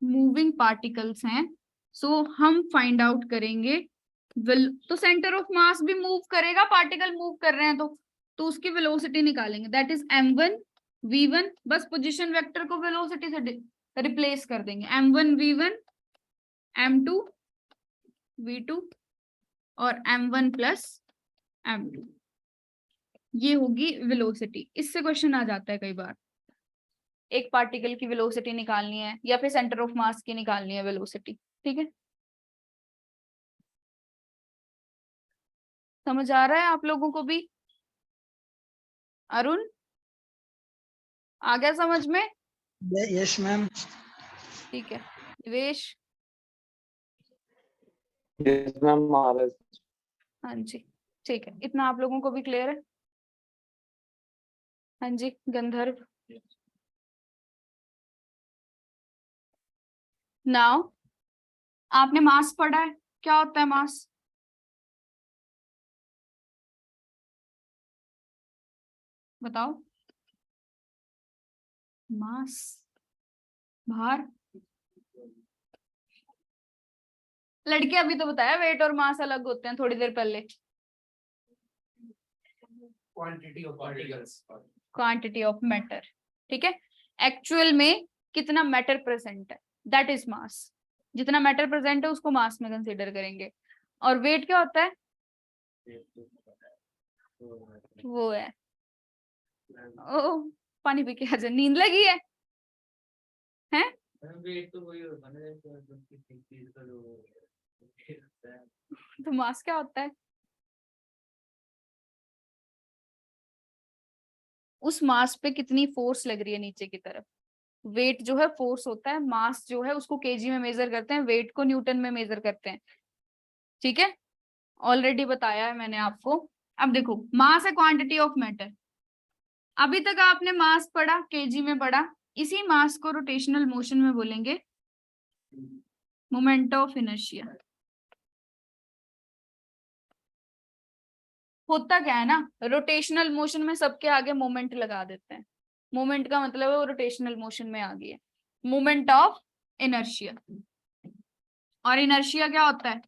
मूविंग पार्टिकल्स हैं, सो हम फाइंड आउट करेंगे तो सेंटर ऑफ मास भी मूव करेगा, पार्टिकल मूव कर रहे हैं तो उसकी वेलोसिटी निकालेंगे, दैट इज m1 v1, बस पोजीशन वेक्टर को वेलोसिटी से रिप्लेस कर देंगे, m1 v1 m2 v2 और m1 प्लस m2, ये होगी वेलोसिटी। इससे क्वेश्चन आ जाता है कई बार, एक पार्टिकल की वेलोसिटी निकालनी है या फिर सेंटर ऑफ मास की निकालनी है वेलोसिटी। ठीक है, समझ आ रहा है आप लोगों को भी? अरुण, आ गया समझ में? Yes ma'am. ठीक है, निवेश, यस मैम, हाँ जी, ठीक है, इतना आप लोगों को भी क्लियर है? हाँ जी, गंधर्व, नाउ आपने मास पढ़ा है, क्या होता है मास? बताओ, मास, भार, लड़के अभी तो बताया वेट और मास अलग होते हैं थोड़ी देर पहले, quantity of particles, quantity of matter. ठीक है, एक्चुअल में कितना मैटर प्रेजेंट है, दैट इज मास, जितना मैटर प्रेजेंट है उसको मास में कंसीडर करेंगे। और वेट क्या होता है, वो है, ओ पानी पी के आ जा, नींद लगी है, हैं? तो मास क्या होता है, उस मास पे कितनी फोर्स लग रही है नीचे की तरफ, वेट जो है फोर्स होता है, मास जो है उसको केजी में मेजर करते हैं, वेट को न्यूटन में मेजर करते हैं। ठीक है, ऑलरेडी बताया है मैंने आपको। अब देखो, मास है क्वांटिटी ऑफ मैटर, अभी तक आपने मास पढ़ा, केजी में पढ़ा, इसी मास को रोटेशनल मोशन में बोलेंगे मोमेंट ऑफ इनर्शिया। होता क्या है ना, रोटेशनल मोशन में सबके आगे मोमेंट लगा देते हैं, मोमेंट का मतलब है वो रोटेशनल मोशन में आ गई है, मोमेंट ऑफ इनर्शिया। और इनर्शिया क्या होता है,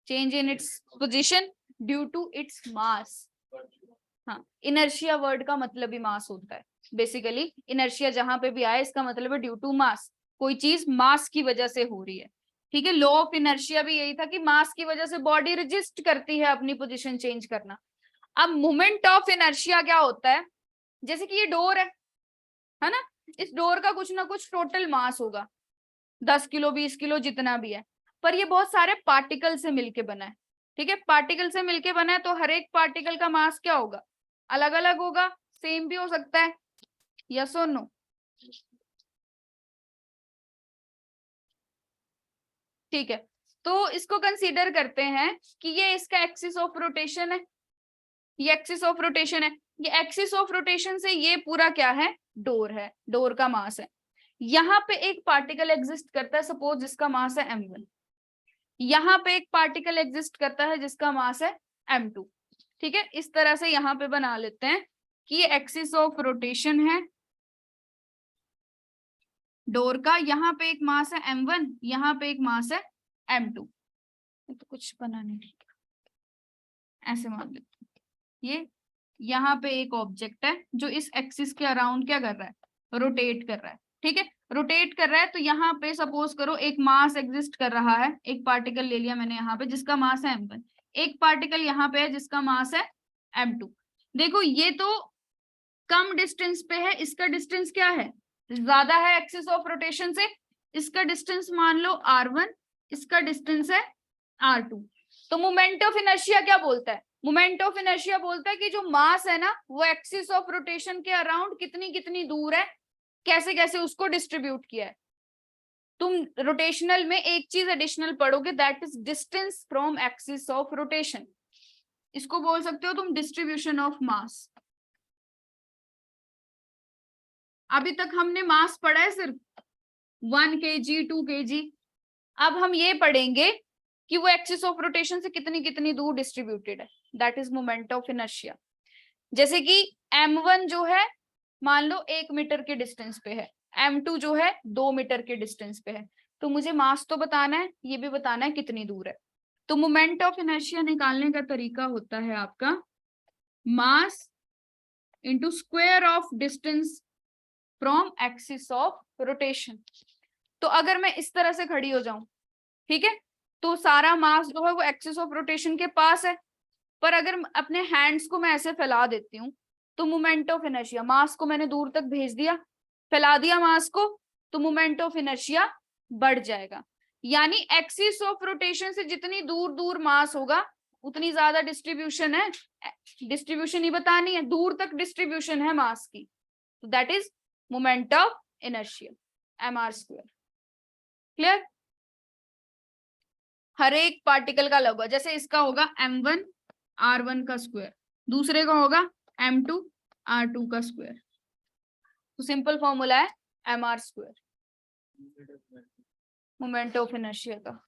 change in its position due to its mass. हाँ, इनर्शिया वर्ड का मतलब ही मास होता है, बेसिकली इनर्शिया जहां पे भी आए इसका मतलब है ड्यू टू मास, कोई चीज मास की वजह से हो रही है। ठीक है, लॉ ऑफ इनर्शिया भी यही था कि मास की वजह से बॉडी रेजिस्ट करती है अपनी पोजीशन चेंज करना। अब मोमेंट ऑफ इनर्शिया क्या होता है, जैसे कि ये डोर है ना, इस डोर का कुछ ना कुछ टोटल मास होगा, 10 किलो 20 किलो जितना भी है, पर ये बहुत सारे पार्टिकल से मिलके बना है। ठीक है, पार्टिकल से मिलके बना है, तो हर एक पार्टिकल का मास क्या होगा, अलग अलग होगा, सेम भी हो सकता है, यस और नो। ठीक है, तो इसको कंसीडर करते हैं कि ये इसका एक्सिस ऑफ रोटेशन है, ये एक्सिस ऑफ रोटेशन है, ये एक्सिस ऑफ रोटेशन से ये पूरा क्या है, डोर है, डोर का मास है। यहाँ पे एक पार्टिकल एग्जिस्ट करता है, सपोज जिसका मास है m1, यहाँ पे एक पार्टिकल एग्जिस्ट करता है जिसका मास है m2। ठीक है, इस तरह से यहाँ पे बना लेते हैं कि ये एक्सिस ऑफ रोटेशन है डोर का, यहाँ पे एक मास है m1, यहाँ पे एक मास है m2। तो कुछ बना नहीं, ऐसे मान लेते हैं, ये यहाँ पे एक ऑब्जेक्ट है जो इस एक्सिस के अराउंड क्या कर रहा है, रोटेट कर रहा है। ठीक है, रोटेट कर रहा है, तो यहाँ पे सपोज करो एक मास एग्जिस्ट कर रहा है, एक पार्टिकल ले लिया मैंने यहाँ पे जिसका मास है m1, एक पार्टिकल यहाँ पे है जिसका मास है m2। देखो ये तो कम डिस्टेंस पे है, इसका डिस्टेंस क्या है, ज्यादा है एक्सिस ऑफ रोटेशन से, इसका डिस्टेंस मान लो r1, इसका डिस्टेंस है r2। तो मोमेंट ऑफ इनर्शिया क्या बोलता है, मोमेंट ऑफ इनर्शिया बोलता है कि जो मास है ना वो एक्सिस ऑफ रोटेशन के अराउंड कितनी कितनी दूर है, कैसे कैसे उसको डिस्ट्रीब्यूट किया है। तुम रोटेशनल में एक चीज एडिशनल पढ़ोगे, that is distance from axis of rotation, इसको बोल सकते हो तुम डिस्ट्रीब्यूशन ऑफ मास। अभी तक हमने मास पढ़ा है सिर्फ 1 kg 2 kg, अब हम ये पढ़ेंगे कि वो एक्सिस ऑफ रोटेशन से कितनी कितनी दूर डिस्ट्रीब्यूटेड है, that is moment of inertia. जैसे कि m1 जो है मान लो 1 मीटर के डिस्टेंस पे है, m2 जो है 2 मीटर के डिस्टेंस पे है, तो मुझे मास तो बताना है, ये भी बताना है कितनी दूर है। तो मोमेंट ऑफ इनर्शिया निकालने का तरीका होता है आपका mass into square of distance from axis of rotation. तो अगर मैं इस तरह से खड़ी हो जाऊं, ठीक है, तो सारा मास जो है वो एक्सिस ऑफ रोटेशन के पास है, पर अगर अपने हैंड्स को मैं ऐसे फैला देती हूँ तो मोमेंट ऑफ इनर्शिया, मास को मैंने दूर तक भेज दिया, फैला दिया मास को, तो मोमेंट ऑफ इनर्शिया बढ़ जाएगा। यानी एक्सिस ऑफ रोटेशन से जितनी दूर दूर मास होगा उतनी ज्यादा डिस्ट्रीब्यूशन है, डिस्ट्रीब्यूशन ही बतानी है, दूर तक डिस्ट्रीब्यूशन है मास की, तो that is moment of inertia mr²। Clear, हर एक पार्टिकल का अलग होगा, जैसे इसका होगा m1 r1 का स्क्वायर, दूसरे का होगा m2 r2 का स्क्वायर, तो सिंपल फॉर्मूला है mr², मोमेंट ऑफ इनर्शिया का।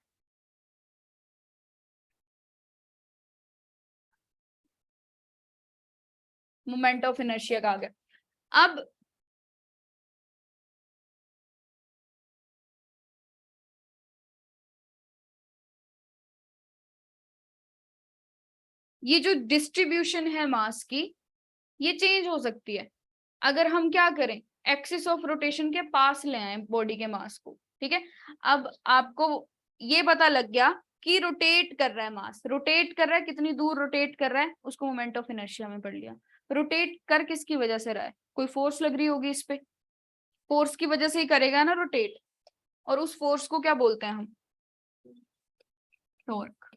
मोमेंट ऑफ इनर्शिया का आ गया। अब ये जो डिस्ट्रीब्यूशन है मास की, ये चेंज हो सकती है अगर हम क्या करें, एक्सिस ऑफ रोटेशन के पास ले आए बॉडी के मास को। ठीक है, अब आपको ये पता लग गया कि रोटेट कर रहा है मास, रोटेट कर रहा है, कितनी दूर रोटेट कर रहा है उसको मोमेंट ऑफ इनर्शिया में पढ़ लिया। रोटेट कर किसकी वजह से रहा है, कोई फोर्स लग रही होगी इस पे, फोर्स की वजह से ही करेगा ना रोटेट, और उस फोर्स को क्या बोलते हैं हम, टॉर्क,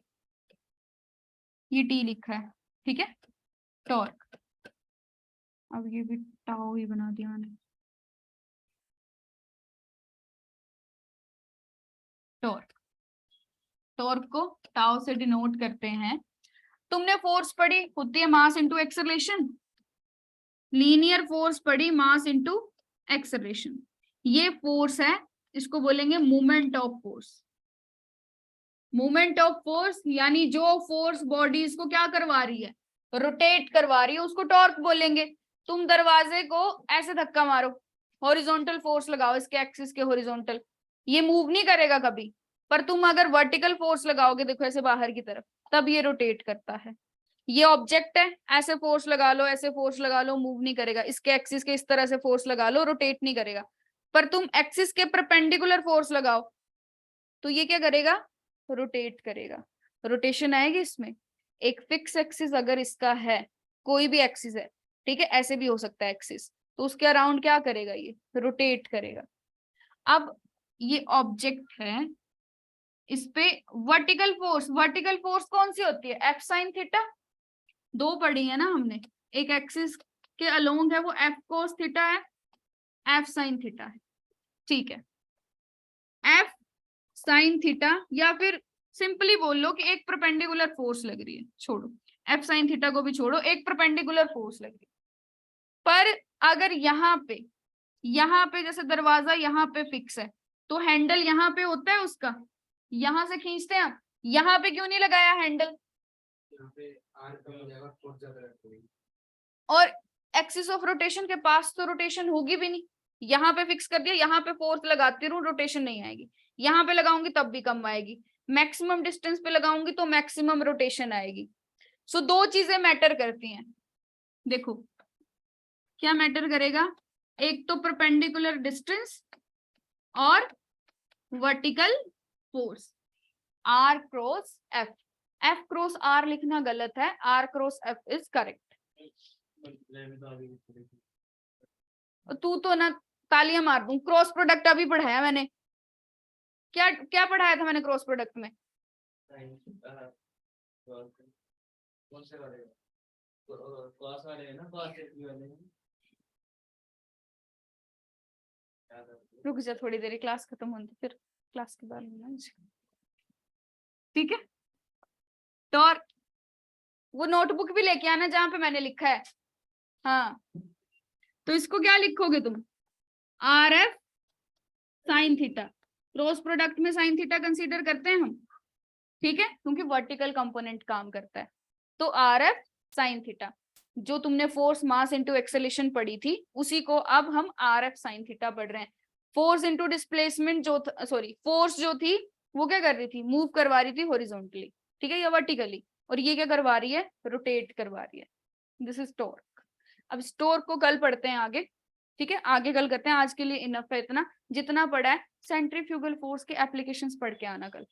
ये टी लिखा है। ठीक है, टॉर्क, अब ये भी टाउ ही बना दिया मैंने, टॉर्क, टॉर्क को टाउ से डिनोट करते हैं। तुमने फोर्स पढ़ी होती है mass into acceleration, linear force पढ़ी मास इनटू एक्सेलरेशन, ये फोर्स है, इसको बोलेंगे moment of force. Moment of force यानी जो फोर्स बॉडीज को क्या करवा रही है, रोटेट करवा रही है, उसको टॉर्क बोलेंगे। तुम दरवाजे को ऐसे धक्का मारो, हॉरिजॉन्टल फोर्स लगाओ इसके एक्सिस के हॉरिजॉन्टल, ये मूव नहीं करेगा कभी, पर तुम अगर वर्टिकल फोर्स लगाओगे, देखो ऐसे बाहर की तरफ, तब ये रोटेट करता है। ये ऑब्जेक्ट है, ऐसे फोर्स लगा लो, ऐसे फोर्स लगा लो, मूव नहीं करेगा, इसके एक्सिस के इस तरह से फोर्स लगा लो, रोटेट नहीं करेगा। पर तुम एक्सिस के परपेंडिकुलर फोर्स लगाओ तो ये क्या करेगा, रोटेट करेगा, रोटेशन आएगी इसमें। एक फिक्स एक्सिस अगर इसका है, कोई भी एक्सिस है, ठीक है, ऐसे भी हो सकता है एक्सिस, तो उसके अराउंड क्या करेगा, ये रोटेट करेगा। अब ये ऑब्जेक्ट है, इस पे वर्टिकल फोर्स कौन सी होती है, एफ साइन थीटा। दो पढ़ी है ना हमने, एक एक्सिस के अलोंग है वो एफ कोस थीटा है, एफ साइन थीटा है, ठीक है। एफ साइन थीटा, या फिर सिंपली बोल लो कि एक परपेंडिकुलर फोर्स लग रही है, छोड़ो एफ साइन थीटा को भी छोड़ो, एक परपेंडिकुलर फोर्स लग रही है। पर अगर यहाँ पे जैसे दरवाजा यहाँ पे फिक्स है, तो हैंडल यहाँ पे होता है उसका, यहाँ से खींचते हैं आप, यहाँ पे क्यों नहीं लगाया हैंडल, यहाँ पे आर कम हो जाएगा, फोर्स ज्यादा लगेगी। और एक्सिस ऑफ रोटेशन के पास तो रोटेशन होगी भी नहीं। यहाँ पे फिक्स कर दिया, यहाँ पे फोर्स लगाती रहूं, रोटेशन नहीं आएगी। यहाँ पे लगाऊंगी तब भी कम आएगी, मैक्सिमम डिस्टेंस पे लगाऊंगी तो मैक्सिमम रोटेशन आएगी। सो दो चीजें मैटर करती हैं, देखो क्या मैटर करेगा, एक तो परपेंडिकुलर डिस्टेंस और vertical force, R cross F. F cross R लिखना गलत है, R cross F is correct. तू तो ना तालियां मार दूं, क्रॉस प्रोडक्ट अभी पढ़ाया मैंने, क्या क्या पढ़ाया था मैंने क्रॉस प्रोडक्ट में, कौन से वाले क्लास वाले हैं ना, क्लास वाले हैं। रुक जा थोड़ी देर, क्लास खत्म होने दे, फिर क्लास के बाद मिलना मुझे, ठीक है। तो और वो नोटबुक भी लेके आना जहां पे मैंने लिखा है, हाँ। तो इसको क्या लिखोगे तुम, R F sine theta, cross product में साइन थीटा कंसीडर करते हैं हम, ठीक है, क्योंकि वर्टिकल कंपोनेंट काम करता है। तो आर एफ साइन थीटा, जो तुमने फोर्स मास इनटू एक्सेलेरेशन पढ़ी थी, उसी को अब हम आर एफ साइन थीटा पढ़ रहे हैं। फोर्स इनटू डिस्प्लेसमेंट जो सॉरी फोर्स जो थी वो क्या कर रही थी, मूव करवा रही थी हॉरिजॉन्टली, ठीक है, या वर्टिकली, और ये क्या करवा रही है, रोटेट करवा रही है। This is torque. अब इस टॉर्क को कल पढ़ते हैं आगे, ठीक है, आगे कल करते हैं, आज के लिए इनफ है इतना, जितना पढ़ा है सेंट्रीफ्यूगल फोर्स के एप्लीकेशंस पढ़ के आना कल,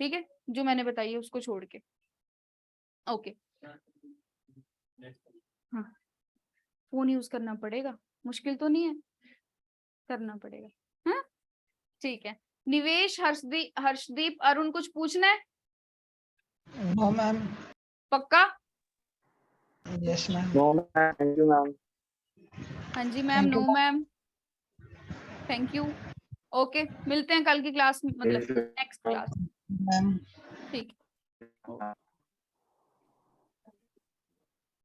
ठीक है, जो मैंने बताई है उसको छोड़ के, ओके। हाँ फोन यूज करना पड़ेगा, मुश्किल तो नहीं है, करना पड़ेगा, हाँ ठीक है। निवेश, हर्षदीप, अरुण कुछ पूछना है, नो मैम। पक्का, yes ma'am. No ma'am, thank you ma'am. हाँ जी ma'am, Thank you, no ma'am, thank you, okay, मिलते हैं कल की क्लास में, मतलब नेक्स्ट क्लास, मैम। ठीक है।